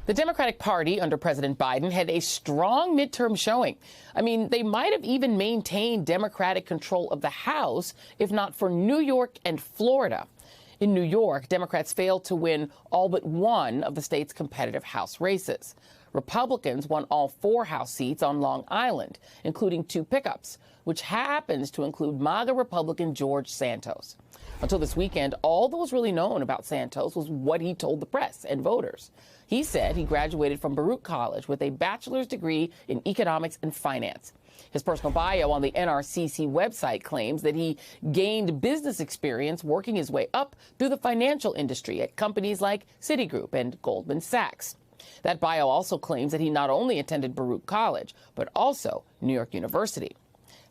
The Democratic Party under President Biden had a strong midterm showing. I mean, they might have even maintained Democratic control of the House if not for New York and Florida. In New York, Democrats failed to win all but one of the state's competitive House races. Republicans won all 4 House seats on Long Island, including 2 pickups, which happens to include MAGA Republican George Santos. Until this weekend, all that was really known about Santos was what he told the press and voters. He said he graduated from Baruch College with a bachelor's degree in economics and finance. His personal bio on the NRCC website claims that he gained business experience working his way up through the financial industry at companies like Citigroup and Goldman Sachs. That bio also claims that he not only attended Baruch College, but also New York University.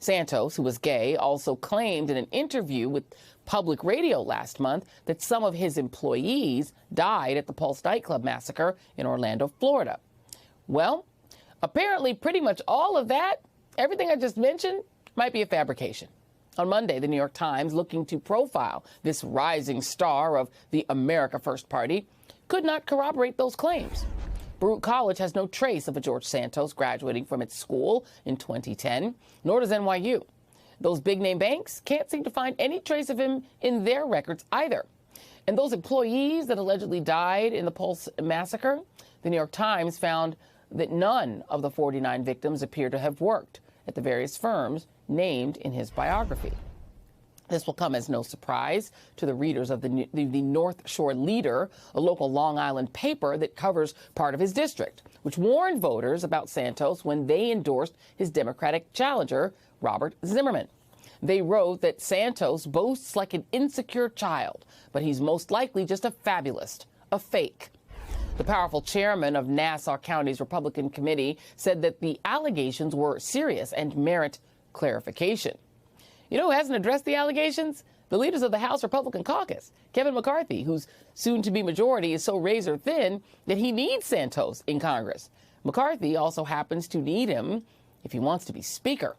Santos, who was gay, also claimed in an interview with public radio last month that some of his employees died at the Pulse nightclub massacre in Orlando, Florida. Well, apparently pretty much all of that, everything I just mentioned, might be a fabrication. On Monday, the New York Times, looking to profile this rising star of the America First Party, could not corroborate those claims. Baruch College has no trace of a George Santos graduating from its school in 2010, nor does NYU. Those big-name banks can't seem to find any trace of him in their records either. And those employees that allegedly died in the Pulse massacre, the New York Times found that none of the 49 victims appear to have worked at the various firms named in his biography. This will come as no surprise to the readers of the North Shore Leader, a local Long Island paper that covers part of his district, which warned voters about Santos when they endorsed his Democratic challenger, Robert Zimmerman. They wrote that Santos boasts like an insecure child, but he's most likely just a fabulist, a fake. The powerful chairman of Nassau County's Republican Committee said that the allegations were serious and merit clarification. You know who hasn't addressed the allegations? The leaders of the House Republican caucus. Kevin McCarthy, whose soon-to-be majority is so razor-thin that he needs Santos in Congress. McCarthy also happens to need him if he wants to be Speaker.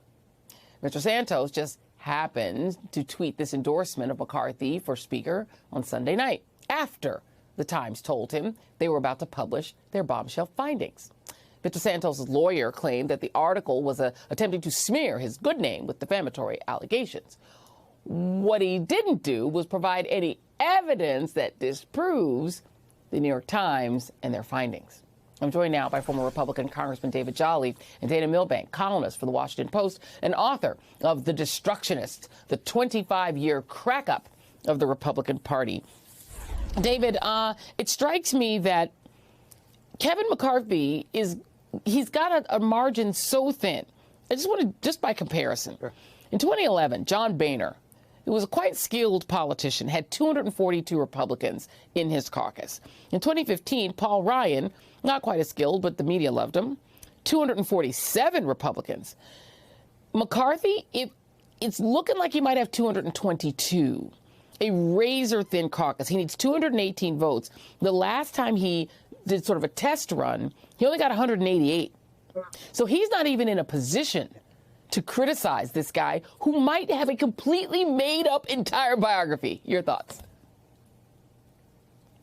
Mr. Santos just happened to tweet this endorsement of McCarthy for Speaker on Sunday night, after the Times told him they were about to publish their bombshell findings. Mr. Santos' lawyer claimed that the article was attempting to smear his good name with defamatory allegations. What he didn't do was provide any evidence that disproves the New York Times and their findings. I'm joined now by former Republican Congressman David Jolly and Dana Milbank, columnist for The Washington Post and author of The Destructionists, the 25-year crack-up of the Republican Party. David, it strikes me that Kevin McCarthy he's got a margin so thin. I just want to, just by comparison, sure. In 2011, John Boehner, who was a quite skilled politician, had 242 Republicans in his caucus. In 2015, Paul Ryan, not quite as skilled, but the media loved him, 247 Republicans. McCarthy, it's looking like he might have 222, a razor-thin caucus. He needs 218 votes. The last time he did sort of a test run, he only got 188. So he's not even in a position to criticize this guy who might have a completely made-up entire biography. Your thoughts?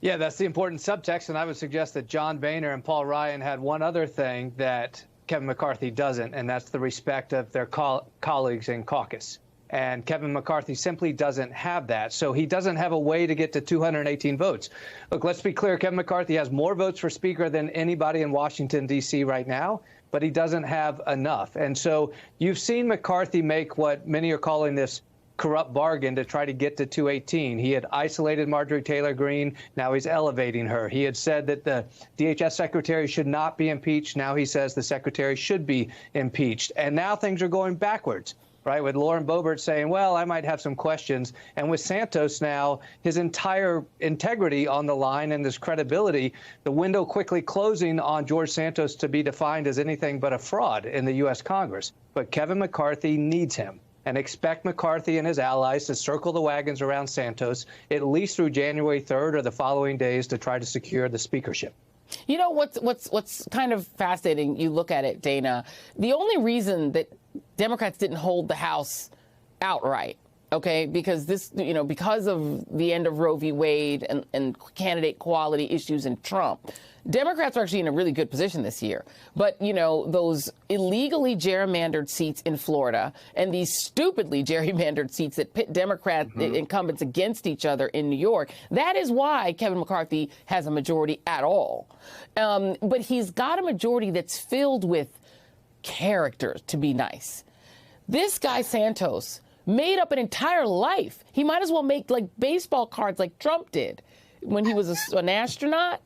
Yeah, that's the important subtext, and I would suggest that John Boehner and Paul Ryan had one other thing that Kevin McCarthy doesn't, and that's the respect of their colleagues in caucus. And Kevin McCarthy simply doesn't have that. So he doesn't have a way to get to 218 votes. Look, let's be clear. Kevin McCarthy has more votes for Speaker than anybody in Washington, D.C. right now, but he doesn't have enough. And so you've seen McCarthy make what many are calling this corrupt bargain to try to get to 218. He had isolated Marjorie Taylor Greene. Now he's elevating her. He had said that the DHS secretary should not be impeached. Now he says the secretary should be impeached. And now things are going backwards. Right, with Lauren Boebert saying, well, I might have some questions. And with Santos now, his entire integrity on the line and his credibility, the window quickly closing on George Santos to be defined as anything but a fraud in the U.S. Congress. But Kevin McCarthy needs him. And expect McCarthy and his allies to circle the wagons around Santos at least through January 3rd or the following days to try to secure the speakership. You know, what's kind of fascinating, you look at it, Dana, the only reason that Democrats didn't hold the House outright Okay, because because of the end of Roe v. Wade and candidate quality issues in Trump, Democrats are actually in a really good position this year. But, those illegally gerrymandered seats in Florida and these stupidly gerrymandered seats that pit Democrat incumbents against each other in New York, that is why Kevin McCarthy has a majority at all. But he's got a majority that's filled with character, to be nice. This guy, Santos, made up an entire life. He might as well make baseball cards like Trump did when he was an astronaut.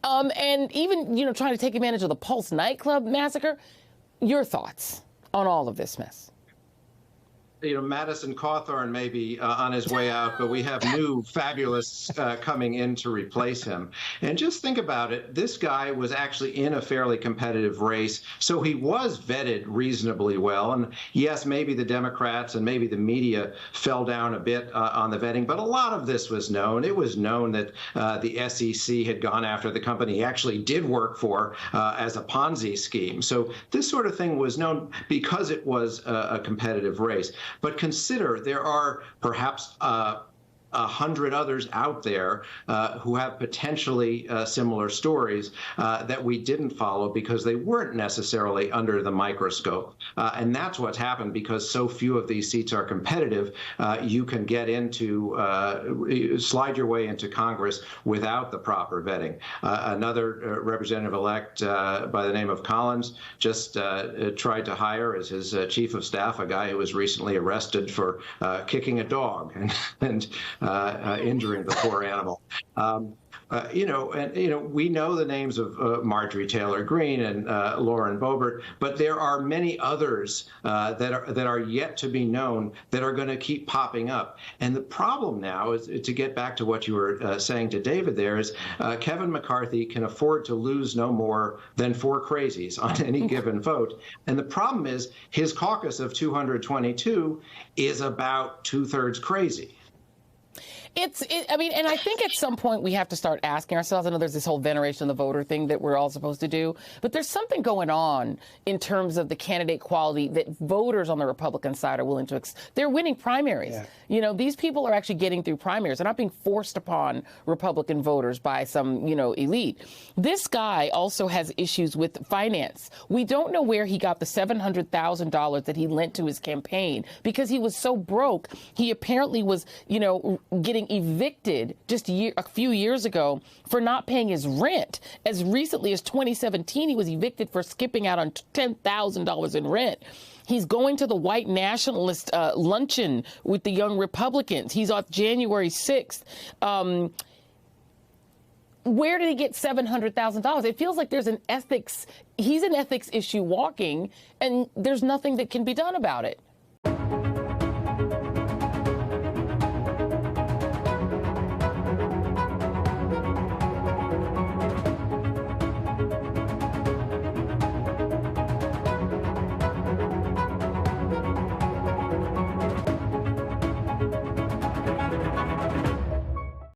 And even, trying to take advantage of the Pulse nightclub massacre. Your thoughts on all of this mess? Madison Cawthorn may be on his way out, but we have new fabulous coming in to replace him. And just think about it. This guy was actually in a fairly competitive race, so he was vetted reasonably well. And yes, maybe the Democrats and maybe the media fell down a bit on the vetting, but a lot of this was known. It was known that the SEC had gone after the company he actually did work for as a Ponzi scheme. So this sort of thing was known because it was a competitive race. But consider there are perhaps 100 others out there who have potentially similar stories that we didn't follow because they weren't necessarily under the microscope. And that's what's happened because so few of these seats are competitive. You can get slide your way into Congress without the proper vetting. Another representative-elect by the name of Collins just tried to hire as his chief of staff a guy who was recently arrested for kicking a dog and injuring the poor animal. We know the names of Marjorie Taylor Greene and Lauren Boebert, but there are many others that are yet to be known that are going to keep popping up. And the problem now is, to get back to what you were saying to David there, is Kevin McCarthy can afford to lose no more than 4 crazies on any given vote. And the problem is his caucus of 222 is about 2/3 crazy. And I think at some point we have to start asking ourselves, I know there's this whole veneration of the voter thing that we're all supposed to do, but there's something going on in terms of the candidate quality that voters on the Republican side are willing to, they're winning primaries. Yeah. These people are actually getting through primaries. They're not being forced upon Republican voters by some, elite. This guy also has issues with finance. We don't know where he got the $700,000 that he lent to his campaign because he was so broke. He apparently was, getting evicted just a few years ago for not paying his rent. As recently as 2017, he was evicted for skipping out on $10,000 in rent. He's going to the white nationalist luncheon with the young Republicans. He's on January 6th. Where did he get $700,000? It feels like he's an ethics issue walking, and there's nothing that can be done about it.